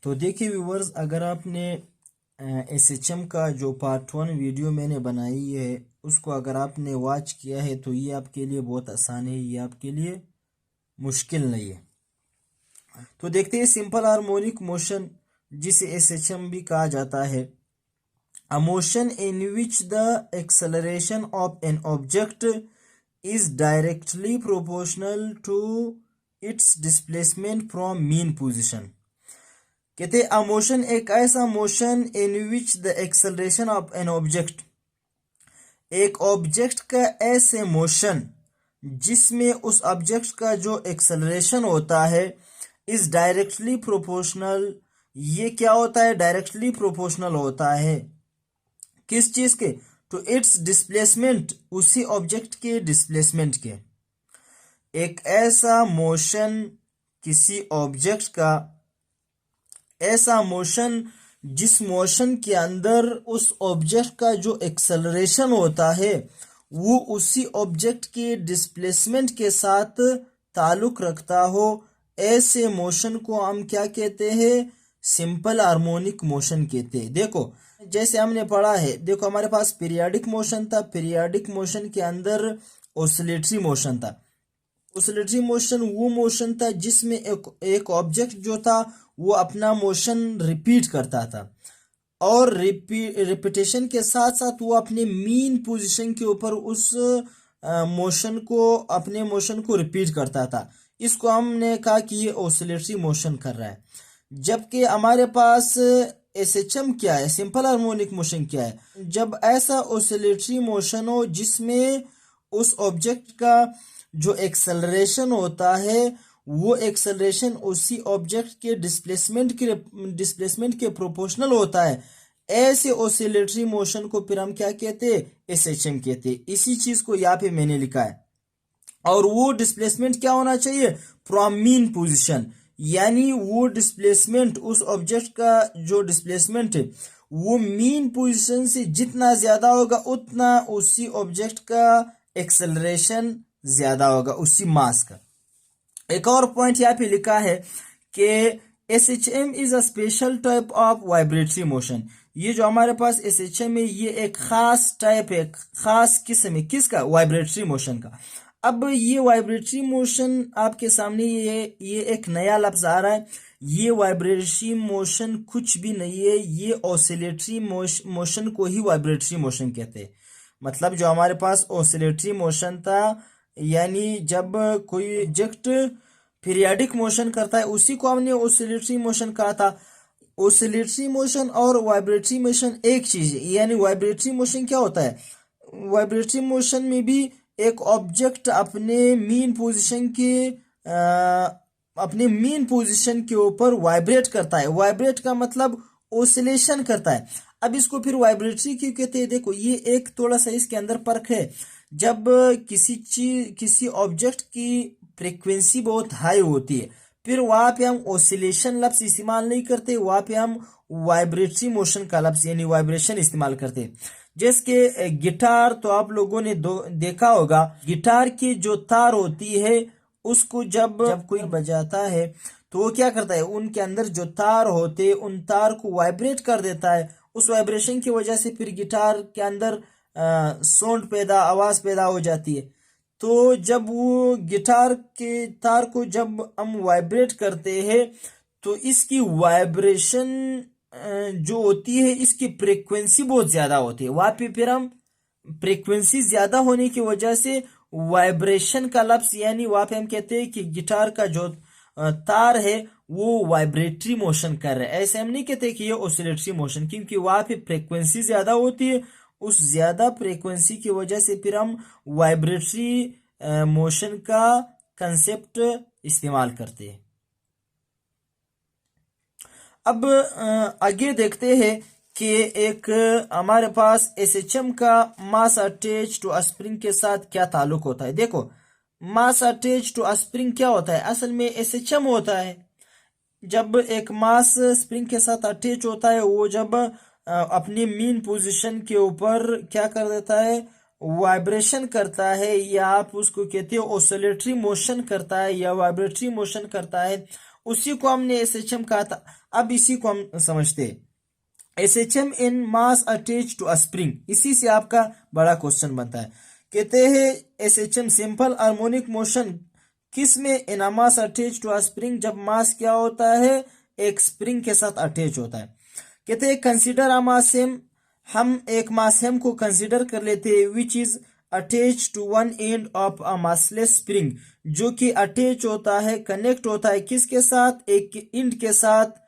तो देखिए व्यूवर्स, अगर आपने एसएचएम का जो पार्ट 1 वीडियो मैंने बनाई है उसको अगर आपने वॉच किया है तो ये आपके लिए बहुत आसान है, ये आपके लिए मुश्किल नहीं है। तो देखते हैं सिंपल हार्मोनिक मोशन जिसे एसएचएम भी कहा जाता है। A motion in which the acceleration of an object is directly proportional to its displacement from mean position. कहते हैं मोशन एक ऐसा motion in which the acceleration of an object, एक ऑब्जेक्ट का ऐसे मोशन जिसमें उस ऑब्जेक्ट का जो एक्सेलरेशन होता है इज डायरेक्टली प्रोपोर्शनल। ये क्या होता है? डायरेक्टली प्रोपोर्शनल होता है किस चीज के? टू इट्स डिस्प्लेसमेंट, उसी ऑब्जेक्ट के डिस्प्लेसमेंट के। एक ऐसा मोशन किसी ऑब्जेक्ट का, ऐसा मोशन जिस मोशन के अंदर उस ऑब्जेक्ट का जो एक्सेलरेशन होता है वो उसी ऑब्जेक्ट के डिस्प्लेसमेंट के साथ ताल्लुक रखता हो, ऐसे मोशन को हम क्या कहते हैं? सिंपल हार्मोनिक मोशन कहते हैं। देखो जैसे हमने पढ़ा है, देखो हमारे पास पीरियाडिक मोशन था, पीरियाडिक मोशन के अंदर ऑसिलेटरी मोशन था। ऑसिलेटरी मोशन वो मोशन था जिसमें एक ऑब्जेक्ट जो था वो अपना मोशन रिपीट करता था और रिपीटेशन के साथ साथ वो अपने मीन पोजीशन के ऊपर उस अपने मोशन को रिपीट करता था। इसको हमने कहा कि ये ऑसिलेटरी मोशन कर रहा है। जबकि हमारे पास एसएचएम क्या है? सिंपल हार्मोनिक मोशन क्या है? जब ऐसा ऑसिलेटरी मोशन हो जिसमें उस ऑब्जेक्ट का जो एक्सेलरेशन होता है वो एक्सेलरेशन उसी ऑब्जेक्ट के डिस्प्लेसमेंट के प्रोपोर्शनल होता है, ऐसे ऑसिलेटरी मोशन को फिर हम क्या कहते हैं? एसएचएम कहते हैं। इसी चीज को यहाँ पे मैंने लिखा है। और वो डिस्प्लेसमेंट क्या होना चाहिए? फ्रॉम मीन पोजीशन, यानी वो डिस्प्लेसमेंट, उस ऑब्जेक्ट का जो डिस्प्लेसमेंट है वो मीन पोजीशन से जितना ज्यादा होगा उतना उसी ऑब्जेक्ट का एक्सेलरेशन ज्यादा होगा, उसी मास का। एक और पॉइंट यहाँ पे लिखा है कि SHM is a special type of vibratory motion. ये जो हमारे पास एसएचएम है ये एक खास टाइप है, खास किस्म है। किसका? वाइब्रेटरी मोशन का। अब ये वाइब्रेटरी मोशन आपके सामने ये एक नया लफ्ज आ रहा है। ये वाइब्रेटरी मोशन कुछ भी नहीं है, ये ऑसिलेटरी मोशन को ही वाइब्रेटरी मोशन कहते हैं। मतलब जो हमारे पास ऑसिलेटरी मोशन था, यानी जब कोई ऑब्जेक्ट पीरियाडिक मोशन करता है उसी को हमने ऑसिलेटरी मोशन कहा था। ऑसिलेटरी मोशन और वाइब्रेटरी मोशन एक चीज है। यानी वाइब्रेटरी मोशन क्या होता है? वाइब्रेटरी मोशन में भी एक ऑब्जेक्ट अपने मीन पोजीशन के ऊपर वाइब्रेट करता है। वाइब्रेट का मतलब ऑसिलेशन करता है। अब इसको फिर वाइब्रेटरी क्यों कहते हैं? देखो ये एक थोड़ा सा इसके अंदर फर्क है। जब किसी ऑब्जेक्ट की फ्रीक्वेंसी बहुत हाई होती है फिर वहां पे हम ऑसिलेशन लफ्ज इस्तेमाल नहीं करते, वहां पे हम वाइब्रेटरी मोशन का लफ्ज यानी वाइब्रेशन इस्तेमाल करते हैं। जैसे गिटार, तो आप लोगों ने देखा होगा, गिटार की जो तार होती है उसको जब कोई बजाता है तो वो क्या करता है? उनके अंदर जो तार होते हैं उन तार को वाइब्रेट कर देता है। उस वाइब्रेशन की वजह से फिर गिटार के अंदर साउंड आवाज पैदा हो जाती है। तो जब वो गिटार के तार को जब हम वाइब्रेट करते हैं तो इसकी वाइब्रेशन जो होती है इसकी फ्रीक्वेंसी बहुत ज्यादा होती है। वहां पे फिर हम फ्रीक्वेंसी ज्यादा होने की वजह से वाइब्रेशन का लफ्ज, यानी वहां पे हम कहते हैं कि गिटार का जो तार है वो वाइब्रेटरी मोशन कर रहा है। ऐसे हम नहीं कहते कि ये ऑसिलेटरी मोशन, क्योंकि वहां पे फ्रीक्वेंसी ज्यादा होती है। उस ज्यादा फ्रीक्वेंसी की वजह से फिर हम वाइब्रेटरी मोशन का कंसेप्ट इस्तेमाल करते हैं। अब आगे देखते हैं कि एक हमारे पास एसएचएम का मास अटैच टू स्प्रिंग के साथ क्या ताल्लुक होता है। देखो मास अटैच टू स्प्रिंग क्या होता है? असल में एसएचएम होता है। जब एक मास स्प्रिंग के साथ अटैच होता है वो जब अपनी मीन पोजीशन के ऊपर क्या कर देता है? वाइब्रेशन करता है, या आप उसको कहते हो ऑसिलेटरी मोशन करता है या वाइब्रेटरी मोशन करता है। उसी को हमने एसएचएम कहा था। अब इसी को हम समझते हैं, SHM in mass attach to a spring. इसी से आपका बड़ा क्वेश्चन बनता है। कहते हैं एसएचएम सिंपल हार्मोनिक मोशन किस में, in a mass attach to a spring, जब मास क्या होता है, एक स्प्रिंग के साथ अटैच होता है। कहते हैं कंसिडर अ मास एम, हम एक मास एम को कंसिडर कर लेते हैं, which is attach to one end of a massless spring, जो कि अटैच होता है, कनेक्ट होता है किसके साथ, एक इंड के साथ,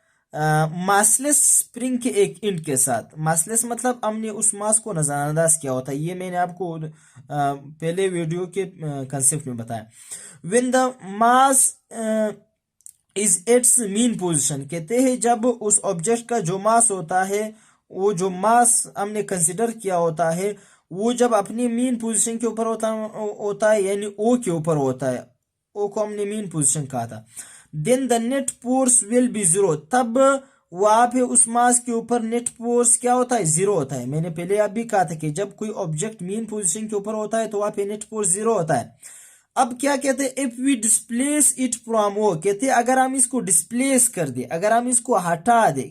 मासलेस स्प्रिंग के एक इंड के साथ। मासलेस मतलब हमने उस मास को नजरअंदाज किया होता है, ये मैंने आपको पहले वीडियो के कंसेप्ट में बताया। When the mass is it's mean position, कहते हैं जब उस ऑब्जेक्ट का जो मास होता है, वो जो मास हमने कंसिडर किया होता है, वो जब अपनी मीन पोजीशन के ऊपर होता है यानी ओ के ऊपर होता है, ओ को हमने मीन पोजीशन कहा था, then the net force will be zero, तब वहां पे उस मास के ऊपर नेट फोर्स क्या होता है, जीरो होता है। मैंने पहले आप भी कहा था कि जब कोई ऑब्जेक्ट मीन पोजीशन के ऊपर होता है तो वहां पे नेट फोर्स जीरो होता है। अब क्या कहते हैं, if we displace it from O, कहते हैं अगर हम इसको डिस्प्लेस कर दे, अगर हम इसको हटा दे,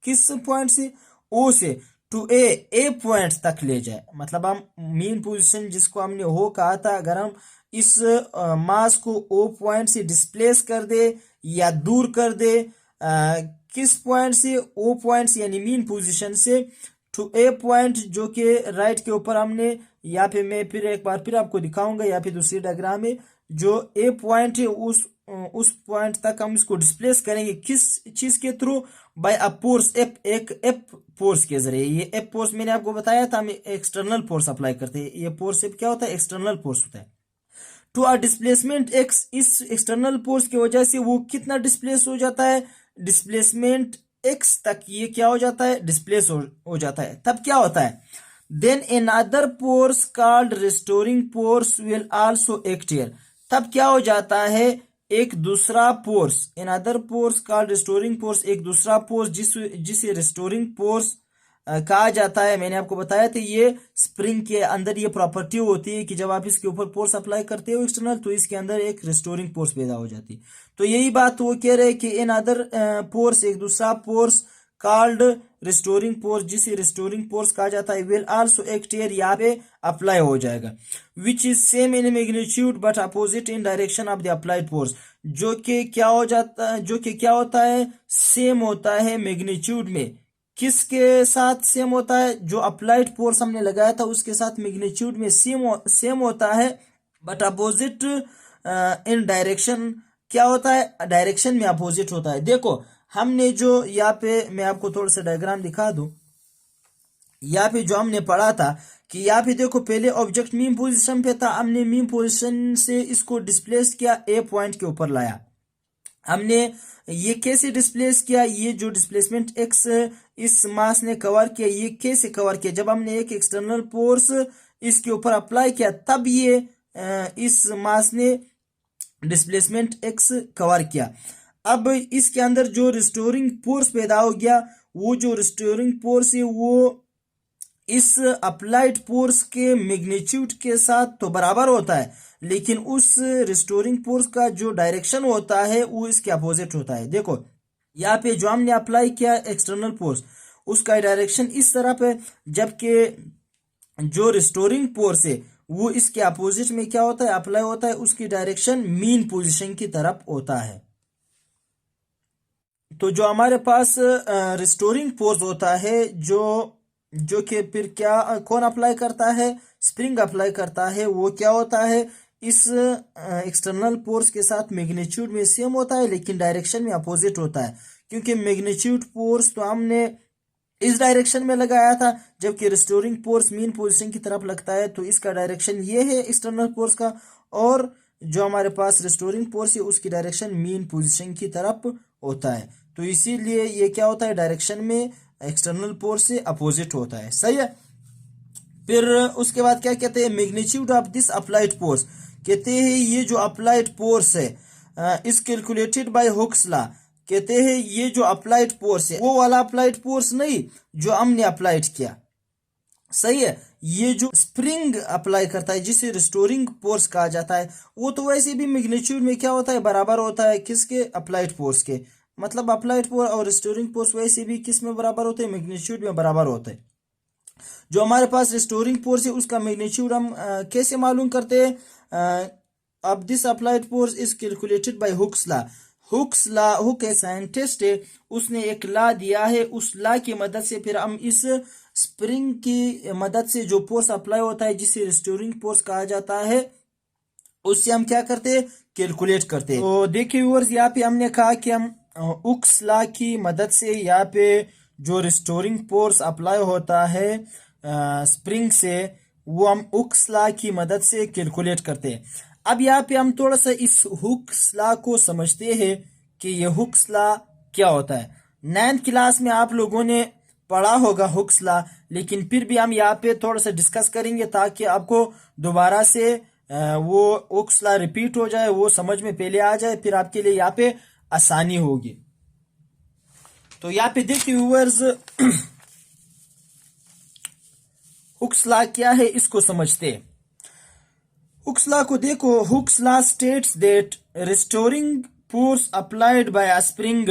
किस पॉइंट से, ओ से, टू ए पॉइंट तक ले जाए, मतलब हम मीन पोजीशन जिसको हमने हो कहा था, अगर हम इस मास को ओ पॉइंट से डिस्प्लेस कर दे या दूर कर दे, किस पॉइंट से, ओ पॉइंट से यानी मीन पोजीशन से, टू ए पॉइंट जो कि राइट के ऊपर हमने, या फिर मैं फिर एक बार फिर आपको दिखाऊंगा, या फिर दूसरी डायग्राम में जो ए पॉइंट है उस पॉइंट तक हम इसको डिस्प्लेस करेंगे, किस चीज के through, by a force F, एक एफ फोर्स के जरिए। ये एफ फोर्स मैंने आपको बताया था, हम एक्सटर्नल फोर्स अप्लाई करते हैं, ये फोर्स एफ क्या होता है, एक्सटर्नल फोर्स होता है। टू अ डिस्प्लेसमेंट एक्स, इस एक्सटर्नल फोर्स की वजह से वो कितना डिस्प्लेस हो जाता है, डिस्प्लेसमेंट एक्स तक ये क्या हो जाता है, डिस्प्लेस हो जाता है। तब क्या होता है, then another force called restoring force will also act here, तब क्या हो जाता है, एक दूसरा force, another force called restoring force, एक दूसरा फोर्स जिसे रिस्टोरिंग फोर्स कहा जाता है। मैंने आपको बताया था ये स्प्रिंग के अंदर ये प्रॉपर्टी होती है कि जब आप इसके ऊपर फोर्स अप्लाई करते हो एक्सटर्नल, तो इसके अंदर एक रिस्टोरिंग फोर्स पैदा हो जाती है। तो यही बात वो कह रहे हैं कि इन अदर फोर्स, एक दूसरा फोर्स कॉल्ड रिस्टोरिंग फोर्स, जिसे रिस्टोरिंग फोर्स कहा जाता है, विल आल्सो एक्ट हियर, यहाँ पे अप्लाई हो जाएगा, which is same in magnitude but opposite in direction of the applied force, जो कि क्या हो जाता है, जो कि क्या होता है, सेम होता है मैग्नीट्यूड में, किसके साथ सेम होता है, जो अप्लाइड फोर्स हमने लगाया था उसके साथ मैग्नीट्यूड में सेम होता है, बट अपोजिट इन डायरेक्शन, क्या होता है, डायरेक्शन में अपोजिट होता है। देखो हमने जो यहाँ पे, मैं आपको थोड़ा सा डायग्राम दिखा दूं, यहाँ पे जो हमने पढ़ा था कि यहाँ पे देखो पहले ऑब्जेक्ट मीन पोजीशन पे था, हमने मीन पोजीशन से इसको डिस्प्लेस किया, ए पॉइंट के ऊपर लाया, हमने ये कैसे डिस्प्लेस किया, ये जो डिस्प्लेसमेंट एक्स इस मास ने कवर किया, ये कैसे कवर किया, जब हमने एक एक्सटर्नल फोर्स इसके ऊपर अप्लाई किया, तब ये इस मास ने डिस्प्लेसमेंट एक्स कवर किया। अब इसके अंदर जो रिस्टोरिंग फोर्स पैदा हो गया, वो जो रिस्टोरिंग फोर्स है वो इस अप्लाइड फोर्स के मैग्नीट्यूड के साथ तो बराबर होता है, लेकिन उस रिस्टोरिंग फोर्स का जो डायरेक्शन होता है वो इसके अपोजिट होता है। देखो यहाँ पे जो हमने अप्लाई किया एक्सटर्नल फोर्स, उसका डायरेक्शन इस तरफ है, जबकि जो रिस्टोरिंग फोर्स है वो इसके अपोजिट में क्या होता है, अप्लाई होता है, उसकी डायरेक्शन मीन पोजीशन की तरफ होता है। तो जो हमारे पास रिस्टोरिंग फोर्स होता है, जो कि फिर क्या कौन अप्लाई करता है, स्प्रिंग अप्लाई करता है, वो क्या होता है, इस एक्सटर्नल फोर्स के साथ मैग्नीट्यूड में सेम होता है, लेकिन डायरेक्शन में अपोजिट होता है, क्योंकि मैग्नीट्यूड फोर्स तो हमने इस डायरेक्शन में लगाया था, जबकि रिस्टोरिंग फोर्स मीन पोजीशन की तरफ लगता है, तो इसका डायरेक्शन ये है एक्सटर्नल फोर्स का, और जो हमारे पास रिस्टोरिंग फोर्स है उसकी डायरेक्शन मीन पोजीशन की तरफ होता है। तो इसीलिए ये क्या होता है, डायरेक्शन में एक्सटर्नल फोर्स से अपोजिट होता है, सही है। फिर उसके बाद क्या कहते हैं, magnitude of this applied force, कहते हैं ये जो अप्लाइड फोर्स है is calculated by Hooke's law, कहते हैं ये जो अप्लाइड फोर्स है वो वाला अप्लाइड फोर्स नहीं जो हमने अप्लाइड किया, सही है। ये जो स्प्रिंग अप्लाई करता है जिसे रिस्टोरिंग फोर्स कहा जाता है, वो तो वैसे भी मैग्नीट्यूड में क्या होता है, बराबर होता है किसके, अप्लाइड फोर्स के। मतलब अप्लाइड फोर्स और रिस्टोरिंग फोर्स वैसे भी किस में बराबर होते हैं, मैग्नीट्यूड में बराबर होते हैं। जो हमारे पास रिस्टोरिंग फोर्स है उसका मैग्नीट्यूड हम कैसे मालूम करते हैं। अब this applied force is calculated by Hooke's law. Hook है साइंटिस्ट है, उसने एक लॉ दिया है, उस लॉ की मदद से फिर हम इस स्प्रिंग की मदद से जो फोर्स अप्लाई होता है जिसे रिस्टोरिंग फोर्स कहा जाता है, उससे हम क्या करते हैं, कैलकुलेट करते हैं। तो देखिए व्यूअर्स, यहाँ पे हमने कहा कि हम हुक्स लॉ की मदद से यहाँ पे जो रिस्टोरिंग फोर्स अप्लाई होता है स्प्रिंग से, वो हम हुक्स लॉ की मदद से कैलकुलेट करते हैं। अब यहाँ पे हम थोड़ा सा इस हुक्स लॉ को समझते हैं कि ये हुक्स लॉ क्या होता है। 9th क्लास में आप लोगों ने पढ़ा होगा हुक्स लॉ, लेकिन फिर भी हम यहाँ पे थोड़ा सा डिस्कस करेंगे ताकि आपको दोबारा से वो हुक्स लॉ रिपीट हो जाए, वो समझ में पहले आ जाए, फिर आपके लिए यहाँ पे आसानी होगी। तो यहाँ पे देखिए व्यूअर्स, हुक्स लॉ क्या है इसको समझते हैं। हुक्स लॉ को देखो, Hooke's law states that restoring force applied by a spring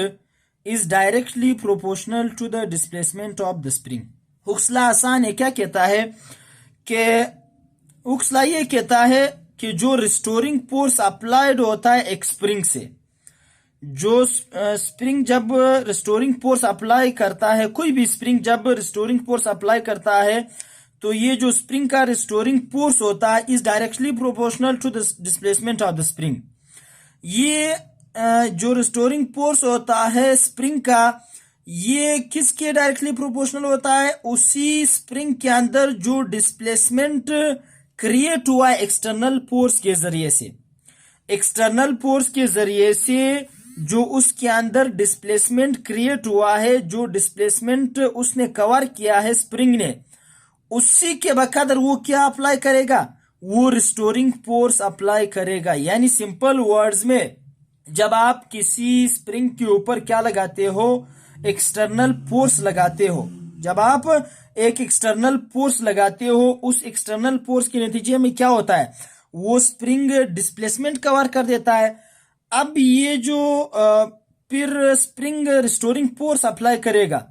is directly proportional to the displacement of the spring. Hooke's law आसान है, क्या कहता है कि हुक्स लॉ ये कहता है कि जो रिस्टोरिंग फोर्स अप्लाइड होता है एक स्प्रिंग से, जो स्प्रिंग जब रिस्टोरिंग फोर्स अप्लाई करता है, कोई भी स्प्रिंग जब रिस्टोरिंग फोर्स अप्लाई करता है, तो ये जो स्प्रिंग का रिस्टोरिंग फोर्स होता है is directly proportional to the displacement of the spring. ये जो रिस्टोरिंग फोर्स होता है स्प्रिंग का, ये किसके डायरेक्टली प्रोपोर्शनल होता है, उसी स्प्रिंग के अंदर जो डिस्प्लेसमेंट क्रिएट हुआ है एक्सटर्नल फोर्स के जरिए से। एक्सटर्नल फोर्स के जरिए से जो उसके अंदर डिस्प्लेसमेंट क्रिएट हुआ है, जो डिस्प्लेसमेंट उसने कवर किया है स्प्रिंग ने, उसी के बकदर वो क्या अप्लाई करेगा, वो रिस्टोरिंग फोर्स अप्लाई करेगा। यानी सिंपल वर्ड्स में, जब आप किसी स्प्रिंग के ऊपर क्या लगाते हो, एक्सटर्नल फोर्स लगाते हो, जब आप एक एक्सटर्नल फोर्स लगाते हो, उस एक्सटर्नल फोर्स के नतीजे में क्या होता है, वो स्प्रिंग डिस्प्लेसमेंट कवर कर देता है। अब ये जो फिर स्प्रिंग रिस्टोरिंग फोर्स अप्लाई करेगा,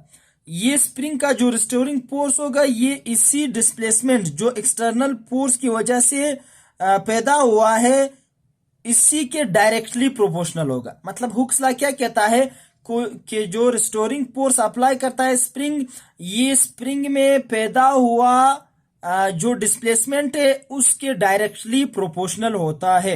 ये स्प्रिंग का जो रिस्टोरिंग फोर्स होगा, ये इसी डिस्प्लेसमेंट जो एक्सटर्नल फोर्स की वजह से पैदा हुआ है, इसी के डायरेक्टली प्रोपोर्शनल होगा। मतलब हुक्स लॉ क्या कहता है कि जो रिस्टोरिंग फोर्स अप्लाई करता है स्प्रिंग, ये स्प्रिंग में पैदा हुआ जो डिस्प्लेसमेंट है उसके डायरेक्टली प्रोपोर्शनल होता है।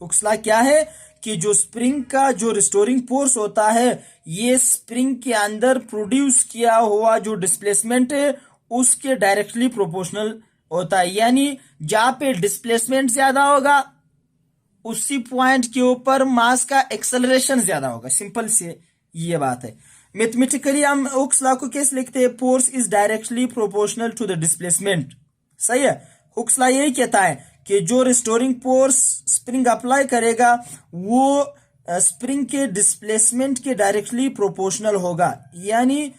हुक्स लॉ क्या है कि जो स्प्रिंग का जो रिस्टोरिंग फोर्स होता है, ये स्प्रिंग के अंदर प्रोड्यूस किया हुआ जो डिस्प्लेसमेंट है उसके डायरेक्टली प्रोपोर्शनल होता है। यानी जहां पे डिस्प्लेसमेंट ज्यादा होगा, उसी पॉइंट के ऊपर मास का एक्सेलरेशन ज्यादा होगा। सिंपल से ये बात है। मैथमेटिकली हम हुक्स लॉ को कैसे लिखते हैं, force is directly proportional to the displacement. सही है। हुक्स लॉ यही कहता है कि जो रिस्टोरिंग फोर्स स्प्रिंग अप्लाई करेगा, वो स्प्रिंग के डिस्प्लेसमेंट के डायरेक्टली प्रोपोर्शनल होगा। यानी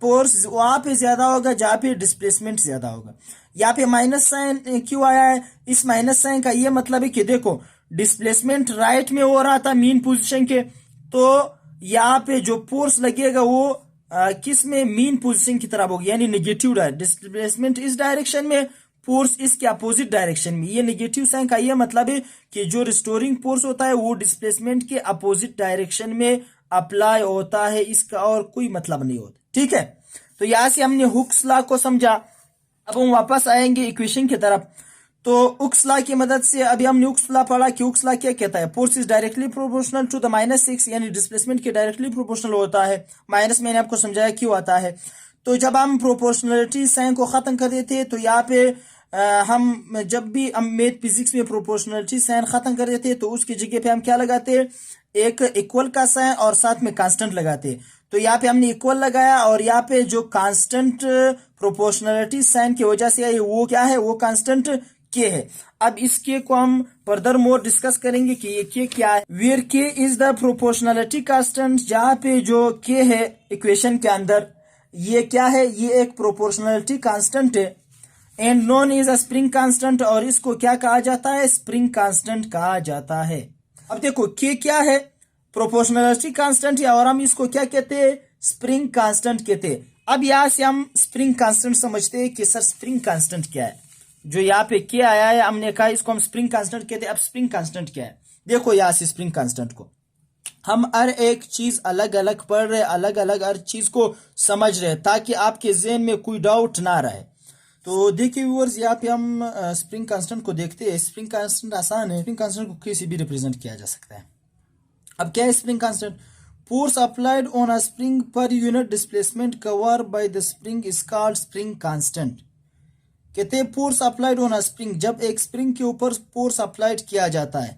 फोर्स वहां पे ज्यादा होगा जहां पे डिस्प्लेसमेंट ज्यादा होगा। यहाँ पे माइनस साइन क्यों आया है, इस माइनस साइन का ये मतलब है कि देखो, डिस्प्लेसमेंट राइट में हो रहा था मीन पोजीशन के, तो यहाँ पे जो फोर्स लगेगा वो किस में, मीन पोजीशन की तरफ होगी, यानी नेगेटिव डिस्प्लेसमेंट इस डायरेक्शन में, फोर्स इसके अपोजिट डायरेक्शन में। ये नेगेटिव साइन का ये मतलब है कि जो रिस्टोरिंग फोर्स होता है वो डिस्प्लेसमेंट के अपोजिट डायरेक्शन में अप्लाई होता है, इसका और कोई मतलब नहीं होता। ठीक है, तो यहां से हमने हुक्स लॉ को समझा। अब हम वापस आएंगे इक्वेशन की तरफ। तो हुक्स लॉ की मदद से अभी हमने हुक्स लॉ पढ़ा कि हुक्स लॉ क्या कहता है, force is directly proportional to the -6, यानी डिस्प्लेसमेंट के डायरेक्टली प्रोपोर्शनल होता है। माइनस मैंने आपको समझाया क्यों आता है। तो जब हम प्रोपोर्शनलिटी साइन को खत्म कर देते हैं, तो यहाँ पे हम जब भी हम मैथ फिजिक्स में प्रोपोर्शनलिटी साइन खत्म कर देते हैं, तो उसकी जगह पे हम क्या लगाते हैं, एक इक्वल का साइन और साथ में कांस्टेंट लगाते हैं। तो यहाँ पे हमने इक्वल लगाया और यहाँ पे जो कांस्टेंट प्रोपोर्शनलिटी साइन की वजह से है वो क्या है, वो कांस्टेंट के है। अब इसके को हम फर्दर मोर डिस्कस करेंगे कि ये के क्या है। वेयर के इज द प्रोपोर्शनलिटी कांस्टेंट, जहां पे जो के है इक्वेशन के अंदर, ये क्या है, ये एक प्रोपोर्शनलिटी कांस्टेंट है and known is a spring constant, और इसको क्या कहा जाता है, स्प्रिंग कांस्टेंट कहा जाता है। अब देखो के क्या है, प्रोपोर्शनलिटी कांस्टेंट है, और हम इसको क्या कहते हैं, स्प्रिंग कांस्टेंट कहते हैं। अब यहां से हम स्प्रिंग कांस्टेंट समझते हैं कि सर स्प्रिंग कांस्टेंट क्या है। जो यहाँ पे के आया है हमने कहा इसको हम स्प्रिंग कांस्टेंट कहते हैं। अब स्प्रिंग कांस्टेंट क्या है, देखो यहां से स्प्रिंग कांस्टेंट को हम हर एक चीज अलग अलग पढ़ रहे, अलग अलग हर चीज को समझ रहे, ताकि आपके ज़हन में कोई डाउट ना रहे। तो देखिए व्यूअर्स, यहाँ पे हम स्प्रिंग कांस्टेंट को देखते हैं। स्प्रिंग कांस्टेंट आसान है, स्प्रिंग कांस्टेंट को किसी भी रिप्रेजेंट किया जा सकता है। अब क्या है spring constant, force applied on a spring per unit displacement cover by the spring is called spring constant. कहते हैं force applied on a spring, जब एक स्प्रिंग के ऊपर फोर्स अप्लाइड किया जाता है,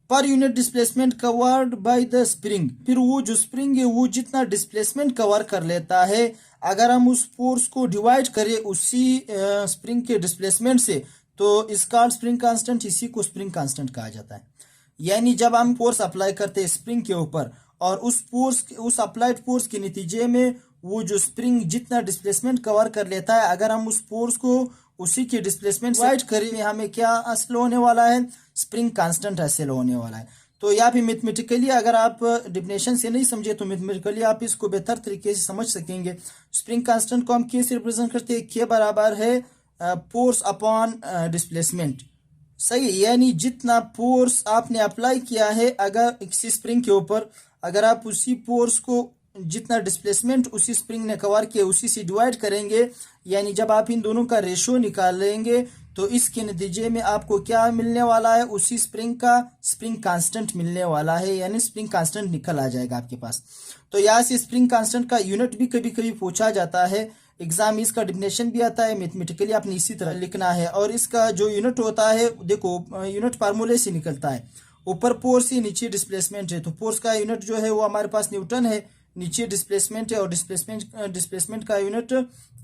per unit displacement covered by the spring, फिर वो जो स्प्रिंग है वो जितना डिस्प्लेसमेंट कवर कर लेता है, अगर हम उस फोर्स को डिवाइड करें उसी स्प्रिंग के डिस्प्लेसमेंट से, तो इसका स्प्रिंग कांस्टेंट, इसी को स्प्रिंग कांस्टेंट कहा जाता है। यानी जब हम फोर्स अप्लाई करते हैं स्प्रिंग के ऊपर, और उस अप्लाइड फोर्स के नतीजे में वो जो स्प्रिंग जितना डिस्प्लेसमेंट कवर कर लेता है, अगर हम उस फोर्स को उसी के डिस्प्लेसमेंट डिवाइड करें, हमें क्या हासिल होने वाला है, स्प्रिंग कांस्टेंट हासिल होने वाला है। तो यहाँ पे मैथमेटिकली अगर आप डिफिनेशन से नहीं समझे तो मैथमेटिकली आप इसको बेहतर तरीके से समझ सकेंगे। स्प्रिंग कांस्टेंट को हम के से रिप्रेजेंट करते हैं, के बराबर है फोर्स अपॉन डिस्प्लेसमेंट। सही है, यानी जितना फोर्स आपने अप्लाई किया है अगर किसी स्प्रिंग के ऊपर, अगर आप उसी फोर्स को जितना डिस्प्लेसमेंट उसी स्प्रिंग ने कवर किया उसी से डिवाइड करेंगे, यानी जब आप इन दोनों का रेशियो निकालेंगे तो इसके नतीजे में आपको क्या मिलने वाला है, उसी स्प्रिंग का स्प्रिंग कांस्टेंट मिलने वाला है, यानी स्प्रिंग कांस्टेंट निकल आ जाएगा आपके पास। तो यहाँ से स्प्रिंग कांस्टेंट का यूनिट भी कभी कभी पूछा जाता है एग्जाम, इसका डिफिनेशन भी आता है, मैथमेटिकली आपने इसी तरह लिखना है। और इसका जो यूनिट होता है, देखो यूनिट फार्मूले से निकलता है, ऊपर फोर्स है नीचे डिस्प्लेसमेंट है, तो फोर्स का यूनिट जो है वो हमारे पास न्यूटन है, नीचे डिस्प्लेसमेंट है, और डिस्प्लेसमेंट का यूनिट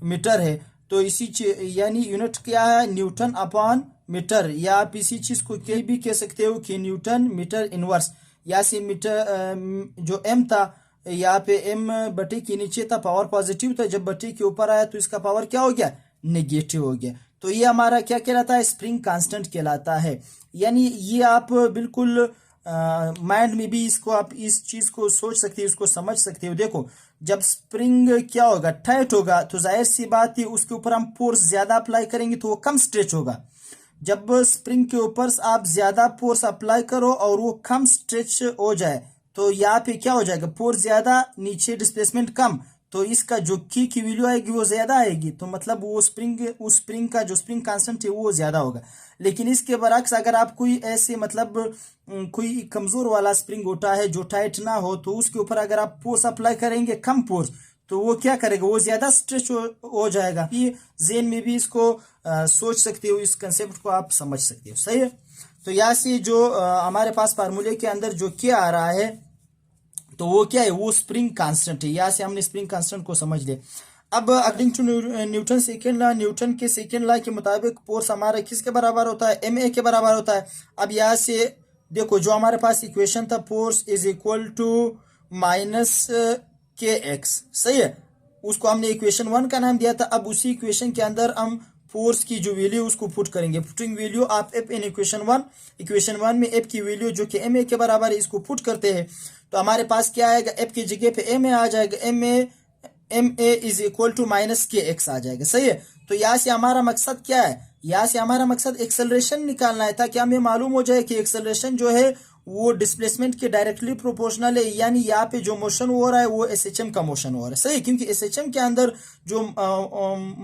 मीटर है। तो इसी यानी यूनिट क्या है, न्यूटन अपॉन मीटर, या आप इसी चीज को क्या भी कह सकते हो कि न्यूटन मीटर इनवर्स। या से मीटर जो एम था यहाँ पे एम बटे के नीचे था, पावर पॉजिटिव था, जब बटे के ऊपर आया तो इसका पावर क्या हो गया, नेगेटिव हो गया। तो ये हमारा क्या कहलाता है, स्प्रिंग कांस्टेंट कहलाता है। यानी ये आप बिल्कुल माइंड में भी इसको आप इस चीज को सोच सकते हो, इसको समझ सकते हो। देखो जब स्प्रिंग क्या होगा, टाइट होगा, तो जाहिर सी बात है उसके ऊपर हम फोर्स ज्यादा अप्लाई करेंगे तो वो कम स्ट्रेच होगा। जब स्प्रिंग के ऊपर आप ज्यादा फोर्स अप्लाई करो और वो कम स्ट्रेच हो जाए, तो यहाँ पे क्या हो जाएगा, फोर्स ज्यादा नीचे डिस्प्लेसमेंट कम, तो इसका जो की वैल्यू आएगी वो ज्यादा आएगी, तो मतलब वो उस स्प्रिंग का जो स्प्रिंग कांस्टेंट है वो ज्यादा होगा। लेकिन इसके बरक्स अगर आप कोई ऐसे मतलब कोई कमजोर वाला स्प्रिंग होता है जो टाइट ना हो, तो उसके ऊपर अगर आप फोर्स अप्लाई करेंगे कम फोर्स, तो वो क्या करेगा, वो ज्यादा स्ट्रेच हो जाएगा। ये ज़हन में भी इसको सोच सकते हो, इस कंसेप्ट को आप समझ सकते हो। सही है, तो यहाँ से जो हमारे पास फार्मूले के अंदर जो क्या आ रहा है, तो वो क्या है, वो स्प्रिंग कांस्टेंट है। यहाँ से हमने स्प्रिंग कांस्टेंट को समझ लिया। अब according to Newton second law, Newton के सेकेंड लॉ के मुताबिक फोर्स हमारा किसके बराबर होता है, एम ए के बराबर होता है। अब यहाँ से देखो जो हमारे पास इक्वेशन था, force is equal to minus k x, सही है, उसको हमने इक्वेशन 1 का नाम दिया था। अब उसी इक्वेशन के अंदर हम फोर्स की जो वैल्यू उसको पुट करेंगे, putting value of F in equation 1। Equation 1 में एफ की वैल्यू जो कि एम ए के बराबर है इसको पुट करते हैं, तो हमारे पास क्या आएगा, एफ की जगह पे एम ए आ जाएगा, m a is equal to minus k x आ जाएगा। सही है, तो यहाँ से हमारा मकसद क्या है, यहाँ से हमारा मकसद एक्सेलरेशन निकालना है, ताकि हमें मालूम हो जाए कि एक्सेलरेशन जो है वो डिस्प्लेसमेंट के डायरेक्टली प्रोपोर्शनल है। यानी यहाँ पे जो मोशन हो रहा है वो एसएचएम का मोशन हो रहा है। सही, क्योंकि एसएचएम के अंदर जो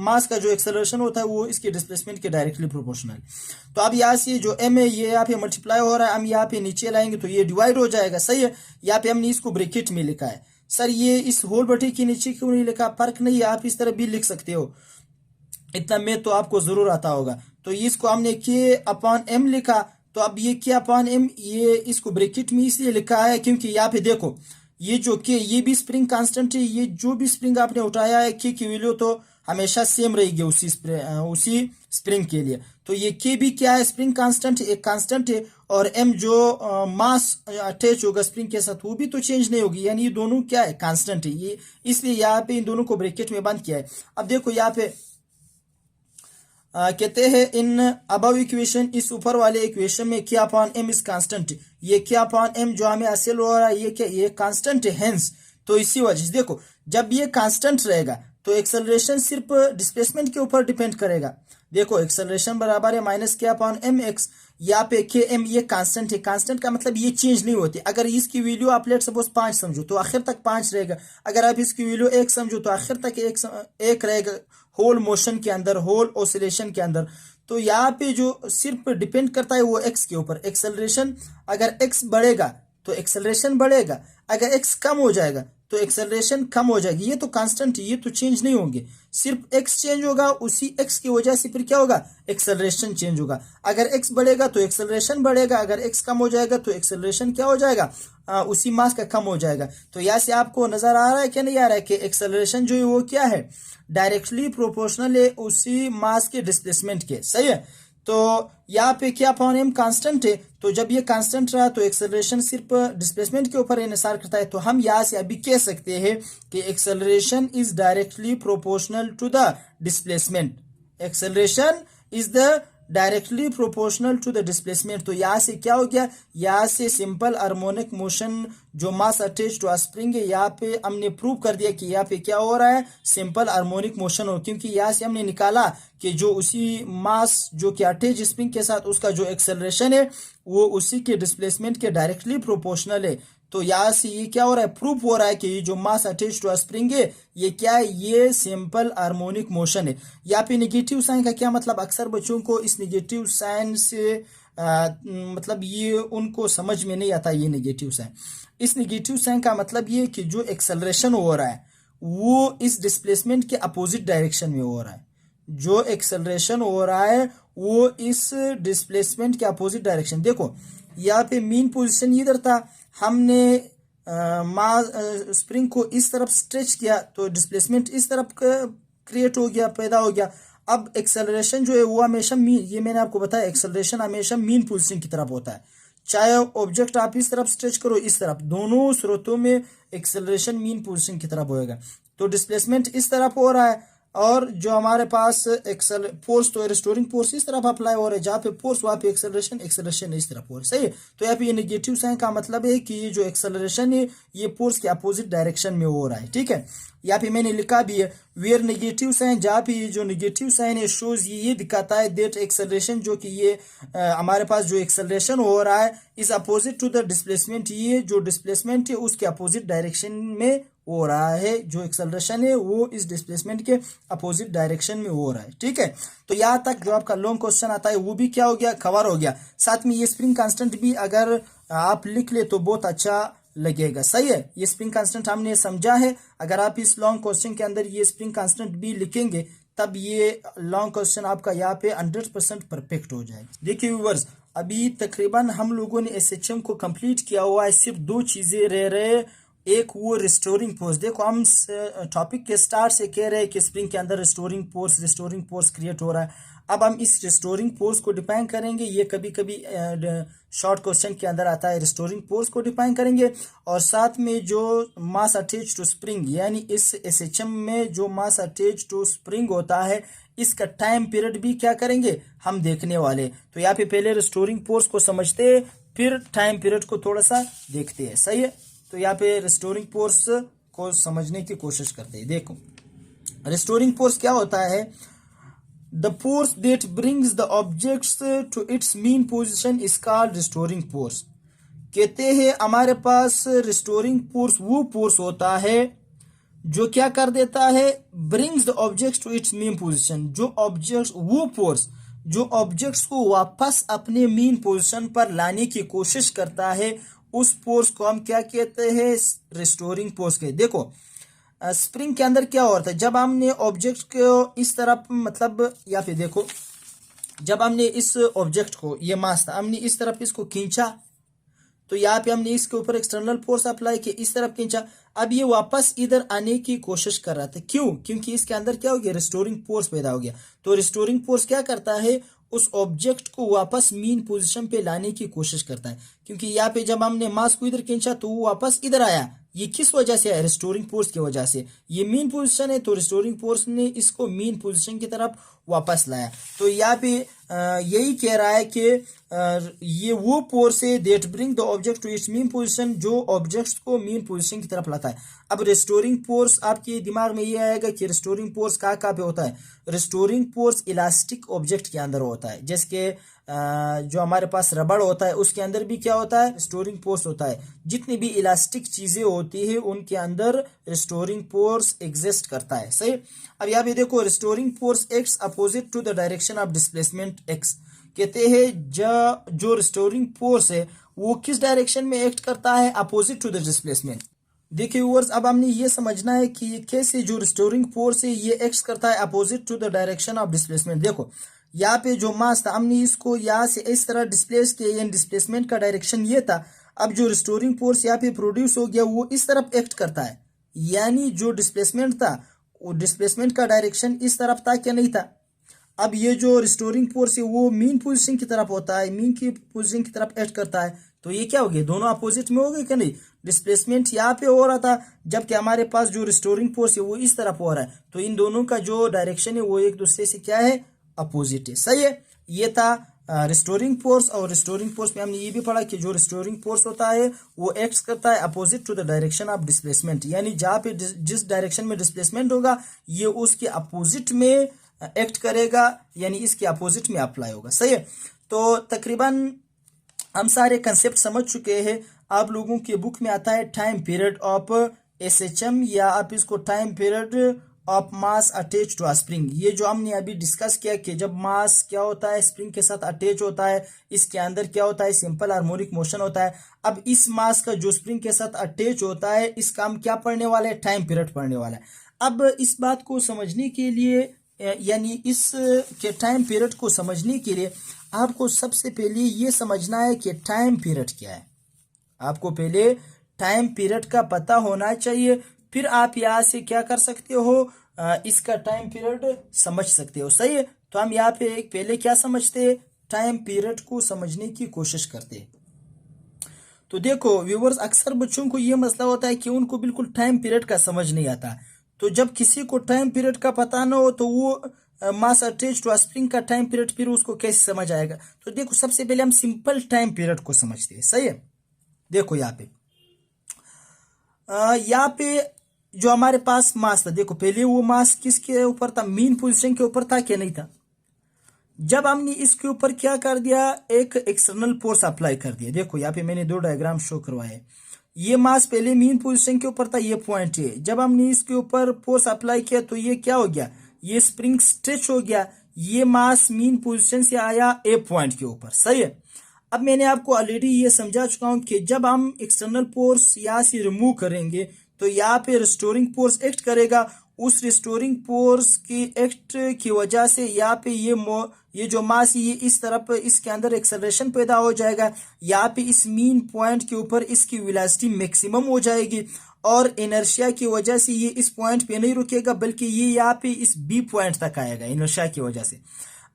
मास का जो एक्सेलरेशन होता है वो इसके डिस्प्लेसमेंट के डायरेक्टली प्रोपोर्शनल। तो अब यहाँ से जो एम है ये यहाँ पे मल्टीप्लाई हो रहा है, हम यहाँ पे नीचे लाएंगे तो ये डिवाइड हो जाएगा। सही है, यहाँ पे हमने इसको ब्रैकेट में लिखा है। सर ये इस होल बटे के नीचे क्यों नहीं लिखा, फर्क नहीं है, आप इस तरह भी लिख सकते हो, इतना मैथ तो आपको जरूर आता होगा। तो इसको हमने के अपॉन एम लिखा, तो अब ये के अपॉन एम, ये इसको ब्रैकेट में इसलिए लिखा है क्योंकि यहाँ पे देखो ये जो के, ये भी स्प्रिंग कांस्टेंट है, ये जो भी स्प्रिंग आपने उठाया है के की वैल्यू तो हमेशा सेम रहेगी उसी स्प्रिंग के लिए। तो ये के भी क्या है, स्प्रिंग कांस्टेंट, एक कांस्टेंट है, और m जो मास अटैच होगा स्प्रिंग के साथ वो भी तो चेंज नहीं होगी, यानी ये दोनों क्या है, कांस्टेंट है ये, इसलिए यहाँ पे इन दोनों को ब्रैकेट में बंद किया है। अब देखो यहाँ पे कहते हैं इन अबव इक्वेशन, इस ऊपर वाले इक्वेशन में क्या अपॉन m इज कांस्टेंट, ये क्या अपॉन m जो हमें हासिल हो रहा है ये क्या, ये कांस्टेंट है, हेंस तो इसी वजह से देखो जब ये कांस्टेंट रहेगा तो एक्सेलरेशन सिर्फ डिस्प्लेसमेंट के ऊपर डिपेंड करेगा। देखो एक्सेलरेशन बराबर है माइनस के अपॉन एम एक्स, यहाँ पे के एम ये कांस्टेंट है, कांस्टेंट का मतलब ये चेंज नहीं होती। अगर इसकी वैल्यू आप लेट सपोज 5 समझो तो आखिर तक 5 रहेगा, अगर आप इसकी वैल्यू 1 समझो तो आखिर तक 1 रहेगा होल मोशन के अंदर, होल ऑसिलेशन के अंदर। तो यहाँ पे जो सिर्फ डिपेंड करता है वो एक्स के ऊपर, एक्सेलरेशन अगर एक्स बढ़ेगा तो एक्सेलरेशन बढ़ेगा, अगर एक्स कम हो जाएगा तो एक्सेलरेशन कम हो जाएगी। ये तो कांस्टेंट है, ये तो चेंज नहीं होंगे, सिर्फ एक्स चेंज होगा, उसी एक्स की वजह से फिर क्या होगा, एक्सेलरेशन चेंज होगा। अगर एक्स बढ़ेगा तो एक्सेलरेशन बढ़ेगा, अगर एक्स कम हो जाएगा तो एक्सेलरेशन क्या हो जाएगा, उसी मास का कम हो जाएगा। तो यहाँ से आपको नजर आ रहा है क्या नहीं आ रहा है कि एक्सेलरेशन जो है वो क्या है, डायरेक्टली प्रोपोर्शनल है उसी मास के डिस्प्लेसमेंट के, सही है। तो यहाँ पे क्या अपॉन एम कांस्टेंट है, तो जब ये कांस्टेंट रहा तो एक्सेलरेशन सिर्फ डिस्प्लेसमेंट के ऊपर इन्हिसार करता है। तो हम यहाँ से अभी कह सकते हैं कि acceleration is directly proportional to the displacement, acceleration is the directly proportional to the displacement. तो यहाँ से क्या हो गया, यहाँ से सिंपल हार्मोनिक मोशन जो मास अटैच टू स्प्रिंग है, यहाँ पे हमने प्रूव कर दिया कि यहाँ पे क्या हो रहा है, सिंपल हार्मोनिक मोशन हो, क्योंकि यहाँ से हमने निकाला कि जो उसी मास जो कि अटैच स्प्रिंग के साथ उसका जो एक्सेलरेशन है वो उसी के डिस्प्लेसमेंट के डायरेक्टली प्रोपोर्शनल है। तो यहाँ से ये क्या हो रहा है, प्रूफ हो रहा है कि ये जो मास अटैच टू स्प्रिंग है ये क्या है, ये सिंपल हार्मोनिक मोशन है। यहाँ पे नेगेटिव साइन का क्या मतलब, अक्सर बच्चों को इस नेगेटिव साइन से मतलब ये उनको समझ में नहीं आता ये नेगेटिव साइन। इस नेगेटिव साइन का मतलब ये कि जो एक्सेलरेशन हो रहा है वो इस डिस्प्लेसमेंट के अपोजिट डायरेक्शन में हो रहा है, जो एक्सेलरेशन हो रहा है वो इस डिस्प्लेसमेंट के अपोजिट डायरेक्शन। देखो यहाँ पे मीन पोजीशन इधर था, हमने स्प्रिंग को इस तरफ स्ट्रेच किया तो डिस्प्लेसमेंट इस तरफ क्रिएट हो गया, पैदा हो गया। अब एक्सेलरेशन जो है वो हमेशा मीन, ये मैंने आपको बताया एक्सेलरेशन हमेशा मीन पोजीशन की तरफ होता है, चाहे ऑब्जेक्ट आप इस तरफ स्ट्रेच करो इस तरफ, दोनों स्रोतों में एक्सेलरेशन मीन पोजीशन की तरफ होएगा। तो डिस्प्लेसमेंट इस तरफ हो रहा है और जो हमारे पास एक्सेल फोर्स तो रिस्टोरिंग फोर्स इस तरफ अप्लाई हो रहा है, जहाँ पे फोर्स वहाँ पे एक्सेलरेशन, एक्सेलरेशन इस तरफ हो रहा है, सही है। तो यहाँ पे ये नेगेटिव साइन का मतलब है कि ये जो एक्सेलरेशन है ये फोर्स के अपोजिट डायरेक्शन में हो रहा है, ठीक है। यहाँ पे मैंने लिखा भी है वेयर नेगेटिव साइन, जहाँ पे ये जो नेगेटिव साइन है शोज ये दिखाता है दैट एक्सेलरेशन जो कि ये हमारे पास जो एक्सेलरेशन हो रहा है is opposite to the displacement, ये जो डिस्प्लेसमेंट है उसके अपोजिट डायरेक्शन में हो रहा है, जो एक्सेलरेशन है वो इस डिस्प्लेसमेंट के अपोजिट डायरेक्शन में हो रहा है, ठीक है। तो यहाँ तक जो आपका लॉन्ग क्वेश्चन आता है वो भी क्या हो गया, कवर हो गया। साथ में ये स्प्रिंग कांस्टेंट भी अगर आप लिख ले तो बहुत अच्छा लगेगा, सही है। ये स्प्रिंग कांस्टेंट हमने समझा है, अगर आप इस लॉन्ग क्वेश्चन के अंदर ये स्प्रिंग कांस्टेंट भी लिखेंगे तब ये लॉन्ग क्वेश्चन आपका यहाँ पे 100% परफेक्ट हो जाएगा। देखिए व्यूअर्स, अभी तकरीबन हम लोगों ने एसएचएम को कंप्लीट किया हुआ है, सिर्फ 2 चीजें रह रहे, एक वो रिस्टोरिंग फोर्स। देखो हम टॉपिक के स्टार्ट से कह रहे हैं कि स्प्रिंग के अंदर रिस्टोरिंग फोर्स क्रिएट हो रहा है। अब हम इस रिस्टोरिंग फोर्स को डिफाइन करेंगे, ये कभी कभी शॉर्ट क्वेश्चन के अंदर आता है, रिस्टोरिंग फोर्स को डिफाइन करेंगे और साथ में जो मास अटैच टू स्प्रिंग, यानी इस एसएचएम में जो मास अटैच टू स्प्रिंग होता है इसका टाइम पीरियड भी क्या करेंगे हम देखने वाले। तो यहाँ पे पहले रिस्टोरिंग फोर्स को समझते हैं फिर टाइम पीरियड को थोड़ा सा देखते हैं, सही है। तो यहाँ पे रिस्टोरिंग फोर्स को समझने की कोशिश करते हैं। देखो रिस्टोरिंग फोर्स क्या होता है, the force that brings the objects to its mean position is called restoring force. कहते हैं हमारे पास रिस्टोरिंग फोर्स वो फोर्स होता है जो क्या कर देता है, brings the objects to its mean position, जो ऑब्जेक्ट्स वो फोर्स जो ऑब्जेक्ट्स को वापस अपने मीन पोजीशन पर लाने की कोशिश करता है, उस फोर्स को हम क्या कहते हैं, रिस्टोरिंग फोर्स कहते हैं। देखो स्प्रिंग के अंदर क्या होता है, जब हमने ऑब्जेक्ट को इस तरफ मतलब या फिर देखो जब हमने इस ऑब्जेक्ट को, ये मास था, हमने इस तरफ इसको खींचा तो यहाँ पे हमने इसके ऊपर एक्सटर्नल फोर्स अप्लाई किया, इस तरफ खींचा, अब ये वापस इधर आने की कोशिश कर रहा था, क्यों, क्योंकि इसके अंदर क्या हो गया, रिस्टोरिंग फोर्स पैदा हो गया। तो रिस्टोरिंग फोर्स क्या करता है, उस ऑब्जेक्ट को वापस मीन पोजीशन पे लाने की कोशिश करता है। क्योंकि यहाँ पे जब हमने मास को इधर खींचा तो वो वापस इधर आया, ये किस वजह से है? रिस्टोरिंग फोर्स की वजह से। ये मीन पोजीशन है तो रिस्टोरिंग फोर्स ने इसको मीन पोजीशन की तरफ वापस लाया। तो यहाँ पे यही कह रहा है कि ये वो फोर्स है that bring the object to its mean position, जो ऑब्जेक्ट को मीन पोजीशन की तरफ लाता है। अब रिस्टोरिंग फोर्स आपके दिमाग में ये आएगा कि रिस्टोरिंग फोर्स कहाँ कहाँ पे होता है? रिस्टोरिंग फोर्स इलास्टिक ऑब्जेक्ट के अंदर होता है, जैसे कि जो हमारे पास रबड़ होता है उसके अंदर भी क्या होता है? रिस्टोरिंग फोर्स होता है। जितनी भी इलास्टिक चीजें होती है उनके अंदर रिस्टोरिंग फोर्स एग्जिस्ट करता है। सही। अब यहाँ पे देखो, restoring force acts opposite to the direction of displacement x. कहते हैं जो रिस्टोरिंग फोर्स है वो किस डायरेक्शन में एक्ट करता है? Opposite to the displacement. देखिए व्यूअर्स, अब हमने ये समझना है कि ये कैसे जो रिस्टोरिंग फोर्स है ये एक्ट करता है opposite to the direction of displacement. देखो यहाँ पे जो मास था हमने इसको यहाँ से इस तरह डिस्प्लेस किया, यानी डिस्प्लेसमेंट का डायरेक्शन ये था। अब जो रिस्टोरिंग फोर्स यहाँ पे प्रोड्यूस हो गया वो इस तरफ एक्ट करता है, यानी जो डिस्प्लेसमेंट था वो डिस्प्लेसमेंट का डायरेक्शन इस तरफ था क्या नहीं था? अब ये जो रिस्टोरिंग फोर्स है वो मीन पोजीशन की तरफ होता है, मीन की पोजीशन की तरफ एक्ट करता है। तो ये क्या हो गया? दोनों अपोजिट में हो गए क्या नहीं? डिस्प्लेसमेंट यहाँ पे हो रहा था जबकि हमारे पास जो रिस्टोरिंग फोर्स है वो इस तरफ हो रहा है। तो इन दोनों का जो डायरेक्शन है वो एक दूसरे से क्या है? अपोजिट है। सही है। ये था रिस्टोरिंग फोर्स। और रिस्टोरिंग फोर्स में हमने ये भी पढ़ा कि जो रिस्टोरिंग फोर्स होता है वो एक्ट करता है opposite to the direction of displacement, यानी जहाँ पे जिस डायरेक्शन में डिस्प्लेसमेंट होगा ये उसके अपोजिट में एक्ट करेगा, यानी इसके अपोजिट में अप्लाई होगा। सही है। तो तकरीबन हम सारे कंसेप्ट समझ चुके हैं। आप लोगों के बुक में आता है टाइम पीरियड ऑफ एसएचएम, या आप इसको time period of mass attach to spring. ये जो हमने अभी डिस्कस किया कि जब मास क्या होता है? स्प्रिंग के साथ अटैच होता है, इसके अंदर क्या होता है? सिंपल हार्मोनिक मोशन होता है। अब इस मास का जो स्प्रिंग के साथ अटैच होता है इसका हम क्या पढ़ने वाले हैं? टाइम पीरियड पढ़ने वाला है। अब इस बात को समझने के लिए, यानी इस के टाइम पीरियड को समझने के लिए आपको सबसे पहले ये समझना है कि टाइम पीरियड क्या है। आपको पहले टाइम पीरियड का पता होना चाहिए, फिर आप यहाँ से क्या कर सकते हो? इसका टाइम पीरियड समझ सकते हो। सही है। तो हम यहाँ पे पहले क्या समझते हैं? टाइम पीरियड को समझने की कोशिश करते हैं। तो देखो व्यूवर्स, अक्सर बच्चों को ये मसला होता है कि उनको बिल्कुल टाइम पीरियड का समझ नहीं आता। तो जब किसी को टाइम पीरियड का पता ना हो तो वो मास अटैच टू स्प्रिंग का टाइम पीरियड फिर उसको कैसे समझ आएगा? तो देखो सबसे पहले हम सिंपल टाइम पीरियड को समझते हैं। सही है। देखो यहाँ पे जो हमारे पास मास था, देखो पहले वो मास किसके ऊपर था? मीन पोजीशन के ऊपर था क्या नहीं था? जब हमने इसके ऊपर क्या कर दिया? एक एक्सटर्नल फोर्स अप्लाई कर दिया। देखो यहाँ पे मैंने दो डायग्राम शो करवाए। ये मास पहले मीन पोजीशन के ऊपर था, ये पॉइंट है। जब हमने इसके ऊपर फोर्स अप्लाई किया तो ये क्या हो गया? ये स्प्रिंग स्ट्रेच हो गया। ये मास मीन पोजीशन से आया ए पॉइंट के ऊपर। सही है। अब मैंने आपको ऑलरेडी ये समझा चुका हूं कि जब हम एक्सटर्नल फोर्स यहाँ से रिमूव करेंगे तो यहाँ पे रिस्टोरिंग फोर्स एक्ट करेगा। उस रिस्टोरिंग फोर्स की एक्ट की वजह से यहाँ पे ये जो मास ये इस तरफ इसके अंदर एक्सेलरेशन पैदा हो जाएगा। यहाँ पे इस मीन पॉइंट के ऊपर इसकी वेलोसिटी मैक्सिमम हो जाएगी और इनर्शिया की वजह से ये इस पॉइंट पे नहीं रुकेगा बल्कि ये यहाँ पे इस बी पॉइंट तक आएगा इनर्शिया की वजह से।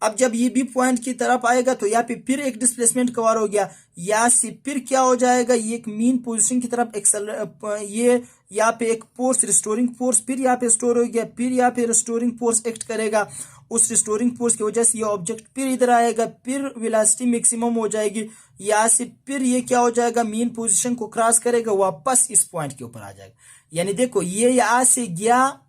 अब जब ये बी पॉइंट की तरफ आएगा तो यहाँ पे फिर एक डिस्प्लेसमेंट कवर हो गया। यहाँ से फिर क्या हो जाएगा? ये एक मीन पोजीशन की तरफ ये यहाँ पे एक फोर्स रिस्टोरिंग फोर्स फिर यहाँ पे स्टोर हो गया। फिर यहाँ पे रिस्टोरिंग फोर्स एक्ट करेगा। उस रिस्टोरिंग फोर्स की वजह से ये ऑब्जेक्ट फिर इधर आएगा, फिर वेलोसिटी मैक्सिमम हो जाएगी। यहाँ से फिर ये क्या हो जाएगा? मीन पोजीशन को क्रॉस करेगा, वापस इस पॉइंट के ऊपर आ जाएगा। यानी देखो ये यहाँ से गया,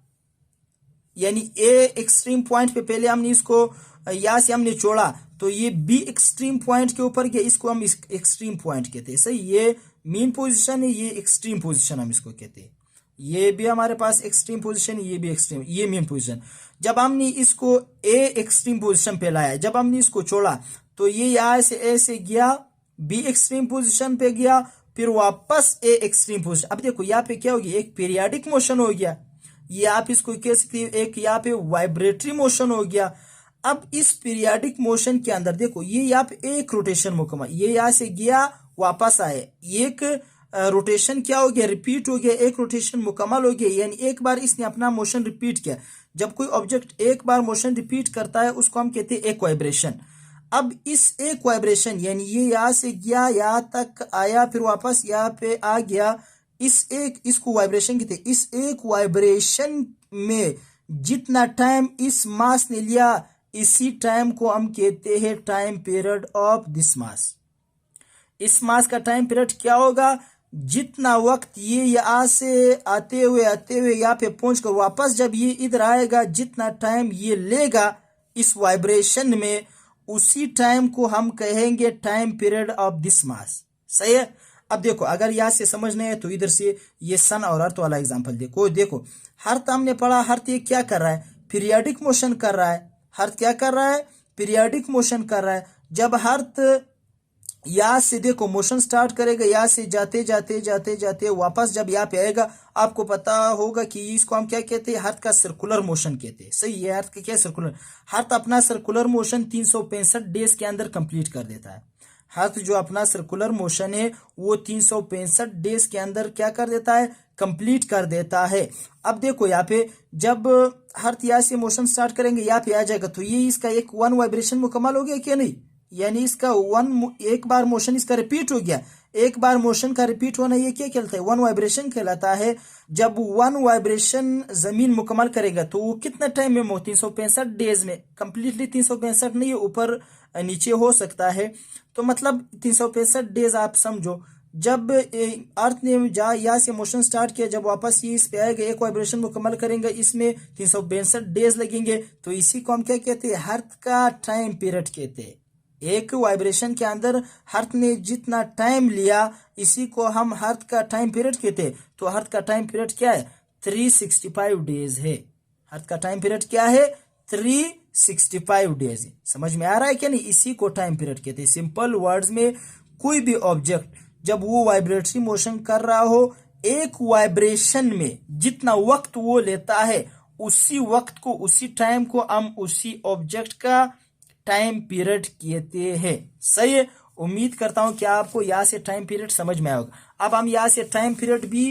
यानी ए एक्सट्रीम पॉइंट पे पहले हमने इसको यहाँ से हमने छोड़ा तो ये बी एक्सट्रीम पॉइंट के ऊपर गया, इसको हम एक्सट्रीम पॉइंट कहते हैं। सही। ये मीन पोजीशन है, ये एक्सट्रीम पोजीशन हम इसको कहते हैं। ये भी हमारे पास एक्सट्रीम पोजीशन है, ये भी एक्सट्रीम, ये मीन पोजीशन। जब हमने इसको ए एक्सट्रीम पोजीशन पे लाया, जब हमने इसको छोड़ा तो ये यहाँ से ए से गया, बी एक्सट्रीम पोजीशन पे गया, फिर वापस ए एक्सट्रीम पोजीशन। अब देखो यहाँ पे क्या हो गया? एक पीरियाडिक मोशन हो गया। ये आप इसको कह सकते हैं एक यहाँ पे वाइब्रेटरी मोशन हो गया। अब इस पीरियाडिक मोशन के अंदर देखो ये यहाँ पे एक रोटेशन मुकम्मल, ये यहाँ से गया वापस आए, एक रोटेशन क्या हो गया? रिपीट हो गया, एक रोटेशन मुकम्मल हो गया। यानी एक बार इसने अपना मोशन रिपीट किया। जब कोई ऑब्जेक्ट एक बार मोशन रिपीट करता है उसको हम कहते हैं एक वाइब्रेशन। अब इस एक वाइब्रेशन यानी ये यहाँ से गया यहाँ तक आया फिर वापस यहाँ पे आ गया, इसको वाइब्रेशन कहते हैं। इस एक वाइब्रेशन में जितना टाइम इस मास ने लिया इसी टाइम को हम कहते हैं time period of this mass. इस मास का टाइम पीरियड क्या होगा, जितना वक्त ये यहाँ से आते हुए यहाँ पे पहुंचकर वापस जब ये इधर आएगा, जितना टाइम ये लेगा इस वाइब्रेशन में उसी टाइम को हम कहेंगे time period of this mass. सही है। अब देखो अगर यहां से समझना है तो इधर से ये सन और अर्थ वाला एग्जांपल देखो हर्थ हमने पढ़ा, हर्थ ये क्या कर रहा है, पीरियोडिक मोशन कर रहा है। हर्थ क्या कर रहा है, पीरियोडिक मोशन कर रहा है। जब हर्थ यहाँ से देखो मोशन स्टार्ट करेगा, यहाँ से जाते जाते जाते जाते वापस जब यहाँ पे आएगा, आपको पता होगा कि इसको हम क्या कहते हैं, हर्थ का सर्कुलर मोशन कहते हैं। सही है, हर्थ का क्या सर्कुलर, हर्थ अपना सर्कुलर मोशन 365 डेज के अंदर कंप्लीट कर देता है। हर्थ जो अपना सर्कुलर मोशन है वो 365 डेज के अंदर क्या कर देता है, कंप्लीट कर देता है। अब देखो यहाँ पे जब हर्थ यहाँ से मोशन स्टार्ट करेंगे यहाँ पे आ जाएगा तो ये इसका एक वन वाइब्रेशन मुकम्मल हो गया क्या नहीं, यानी इसका एक बार मोशन इसका रिपीट हो गया। एक बार मोशन का रिपीट होना ये क्या कहलाता है, वन वाइब्रेशन कहलाता है। जब वन वाइब्रेशन जमीन मुकम्मल करेगा तो वो कितना टाइम में, 365 डेज में, कंप्लीटली 365 नहीं, ऊपर नीचे हो सकता है, तो मतलब 365 डेज आप समझो। जब अर्थ ने यहाँ से मोशन स्टार्ट किया, जब वापस ये इस पे आएगा, एक वाइब्रेशन मुकम्मल करेंगे, इसमें 362 डेज लगेंगे, तो इसी को हम क्या कहते हैं, हर्थ का टाइम पीरियड कहते हैं। एक वाइब्रेशन के अंदर हर्थ ने जितना टाइम लिया इसी को हम हर्थ का टाइम पीरियड कहते हैं। तो हर्थ का टाइम पीरियड क्या है, 365 डेज है। हर्थ का टाइम पीरियड क्या है, 365 डेज है। समझ में आ रहा है क्या नहीं, इसी को टाइम पीरियड कहते हैं। सिंपल वर्ड्स में कोई भी ऑब्जेक्ट जब वो वाइब्रेटरी मोशन कर रहा हो, एक वाइब्रेशन में जितना वक्त वो लेता है उसी वक्त को, उसी टाइम को हम उसी ऑब्जेक्ट का टाइम पीरियड कहते हैं। सही है, उम्मीद करता हूं कि आपको यहाँ से टाइम पीरियड समझ में आएगा। अब हम यहाँ से टाइम पीरियड भी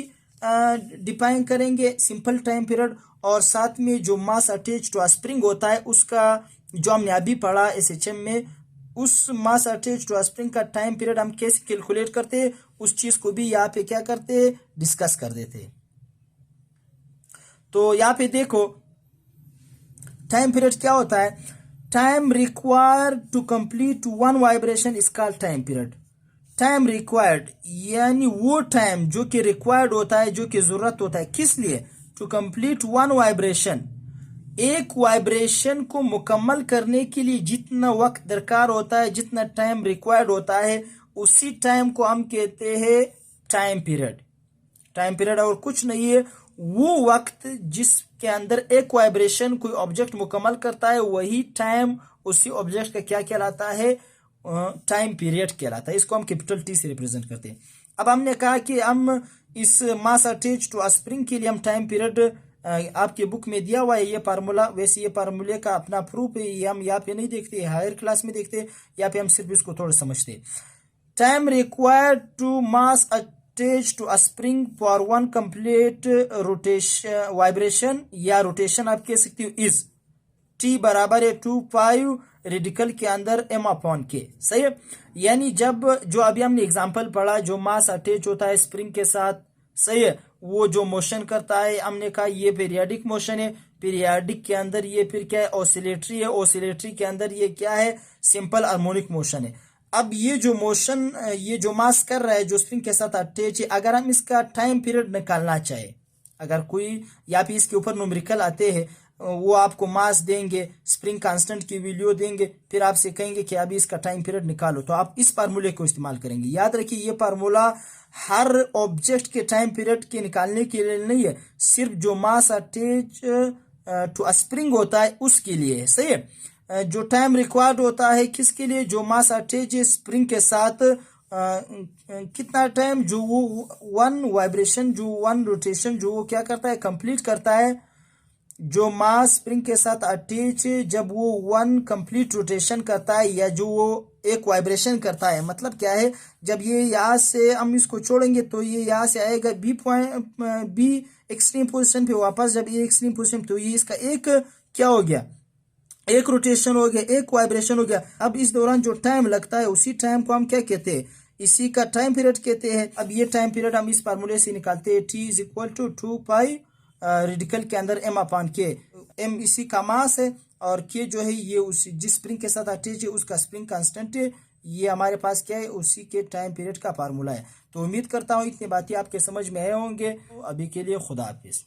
डिफाइन करेंगे, सिंपल टाइम पीरियड, और साथ में जो मास अटैच टू स्प्रिंग होता है उसका जो हमने अभी पढ़ा एसएचएम में, उस मास अटैच टू स्प्रिंग का टाइम पीरियड हम कैसे कैलकुलेट करते हैं उस चीज को भी यहाँ पे क्या करते हैं, डिस्कस कर देते हैं। तो यहाँ पे देखो टाइम पीरियड क्या होता है, time required to complete one vibration is called time period. Time required यानी वो टाइम जो कि रिक्वायर्ड होता है, जो कि जरूरत होता है, किस लिए, टू कंप्लीट वन वाइब्रेशन, एक वाइब्रेशन को मुकम्मल करने के लिए जितना वक्त दरकार होता है, जितना टाइम रिक्वायर्ड होता है, उसी टाइम को हम कहते हैं टाइम पीरियड। टाइम पीरियड और कुछ नहीं है, वो वक्त जिसके अंदर एक वाइब्रेशन कोई ऑब्जेक्ट मुकम्मल करता है, वही टाइम उसी ऑब्जेक्ट का क्या कहलाता है, टाइम पीरियड कहलाता है। इसको हम कैपिटल टी से रिप्रेजेंट करते हैं। अब हमने कहा कि हम इस मास अटैच टू स्प्रिंग के लिए हम टाइम पीरियड, आपके बुक में दिया हुआ है ये फार्मूला, वैसे ये फार्मूले का अपना प्रूफ है, ये हम यहाँ पे नहीं देखते, हायर क्लास में देखते, यहाँ पे हम सिर्फ इसको थोड़ा समझते। Time required to mass attach to spring for one complete rotation vibration या रोटेशन आप कह सकते हो, इज टी बराबर है 2 रेडिकल के अंदर m अपॉन के। सही है, यानी जब जो अभी हमने एग्जांपल पढ़ा, जो मास अटैच होता है स्प्रिंग के साथ, सही है, वो जो मोशन करता है, हमने कहा ये पीरियाडिक मोशन है, पीरियाडिक के अंदर ये फिर क्या है, ऑसिलेटरी है, ऑसिलेटरी के अंदर ये क्या है, सिंपल हार्मोनिक मोशन है। अब ये जो मोशन, ये जो मास कर रहा है जो स्प्रिंग के साथ अटैच है, अगर हम इसका टाइम पीरियड निकालना चाहे, अगर कोई या फिर इसके ऊपर न्यूमेरिकल आते हैं, वो आपको मास देंगे, स्प्रिंग कांस्टेंट की वैल्यू देंगे, फिर आपसे कहेंगे कि अभी इसका टाइम पीरियड निकालो, तो आप इस फार्मूले को इस्तेमाल करेंगे। याद रखिए ये फार्मूला हर ऑब्जेक्ट के टाइम पीरियड के निकालने के लिए नहीं है, सिर्फ जो मास अटैच टू स्प्रिंग होता है उसके लिए है। सही है, जो टाइम रिक्वायर्ड होता है किसके लिए, जो मास अटैच स्प्रिंग के साथ कितना टाइम, जो वो वन वाइब्रेशन, जो वन रोटेशन जो वो क्या करता है, कंप्लीट करता है। जो मास स्प्रिंग के साथ अटैच जब वो वन कंप्लीट रोटेशन करता है या जो वो एक वाइब्रेशन करता है, मतलब क्या है, जब ये यहाँ से हम इसको छोड़ेंगे तो ये यहाँ से आएगा B point, B extreme position पे वापस, जब ये एक्सट्रीम पोजीशन, तो ये इसका एक क्या हो गया, एक रोटेशन हो गया, एक वाइब्रेशन हो गया। अब इस दौरान जो टाइम लगता है उसी टाइम को हम क्या कहते हैं, इसी का टाइम पीरियड कहते हैं। अब ये टाइम पीरियड हम इस फार्मूले से निकालते हैं, T is equal to 2 pi radical के अंदर एम अपान के। एम इसी का मास है और के जो है ये उसी जिस स्प्रिंग के साथ अटैच है उसका स्प्रिंग कांस्टेंट है। ये हमारे पास क्या है, उसी के टाइम पीरियड का फार्मूला है। तो उम्मीद करता हूँ इतनी बातें आपके समझ में आए होंगे। तो अभी के लिए खुदा हाफिज।